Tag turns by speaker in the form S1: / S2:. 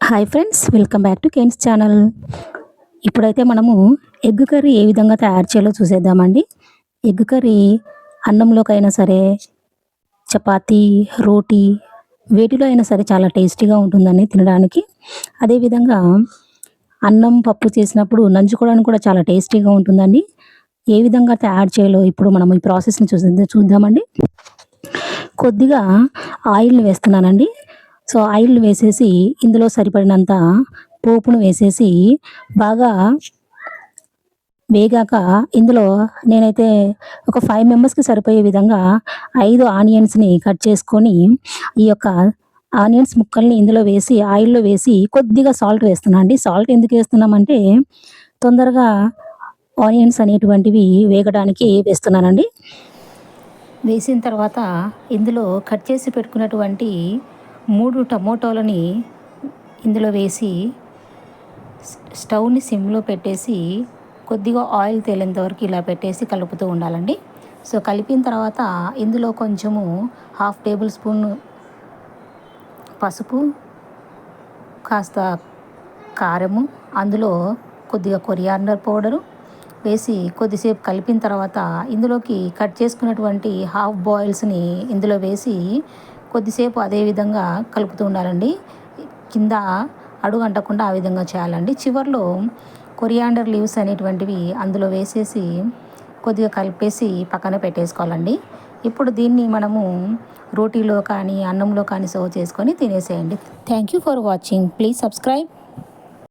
S1: Hi friends, welcome back to Kane's channel. ఇప్పుడైతే మనము egg curry ఏ విధంగా తయారు చేయాలో చూసేద్దామండి. ఎగ్ కర్రీ అన్నంలోకైనా సరే, చపాతీ, రోటీ వేటిలో అయినా సరే చాలా టేస్టీగా ఉంటుందండి తినడానికి. అదేవిధంగా అన్నం, పప్పు చేసినప్పుడు నంచుకోవడానికి కూడా చాలా టేస్టీగా ఉంటుందండి. ఏ విధంగా తయారు చేయాలో ఇప్పుడు మనం ఈ ప్రాసెస్‌ని చూద్దామండి. కొద్దిగా ఆయిల్‌ని వేస్తున్నానండి. సో, ఆయిల్ వేసేసి ఇందులో సరిపడినంత పోపును వేసేసి బాగా వేగాక ఇందులో నేనైతే ఒక 5 మెంబర్స్‌కి సరిపోయే విధంగా 5 ఆనియన్స్‌ని కట్ చేసుకొని, ఈ యొక్క ఆనియన్స్ ముక్కల్ని ఇందులో వేసి ఆయిల్‌లో వేసి కొద్దిగా సాల్ట్ వేస్తున్నా అండి. సాల్ట్ ఎందుకేస్తున్నామంటే తొందరగా ఆనియన్స్ అనేటువంటివి వేగడానికి వేస్తున్నానండి. వేసిన తర్వాత ఇందులో కట్ చేసి పెట్టుకున్నటువంటి 3 టమోటాలని ఇందులో వేసి స్టవ్‌ని సిమ్‌లో పెట్టేసి కొద్దిగా ఆయిల్ తేలేంత వరకు ఇలా పెట్టేసి కలుపుతూ ఉండాలండి. సో, కలిపిన తర్వాత ఇందులో కొంచెము హాఫ్ టేబుల్ స్పూన్ పసుపు, కాస్త కారము, అందులో కొద్దిగా కొరియాండర్ పౌడరు వేసి కొద్దిసేపు కలిపిన తర్వాత ఇందులోకి కట్ చేసుకున్నటువంటి హాఫ్ బాయిల్స్‌ని ఇందులో వేసి కొద్దిసేపు అదే విధంగా కలుపుతూ ఉండాలండి. కింద అడుగు అంటకుండా ఆ విధంగా చేయాలండి. చివర్లో కొరియాండర్ లీవ్స్ అనేటువంటివి అందులో వేసేసి కొద్దిగా కలిపేసి పక్కన పెట్టేసుకోవాలండి. ఇప్పుడు దీన్ని మనము రోటీలో కానీ, అన్నంలో కానీ సర్వ్ చేసుకొని తినేసేయండి. Thank you for watching. Please subscribe.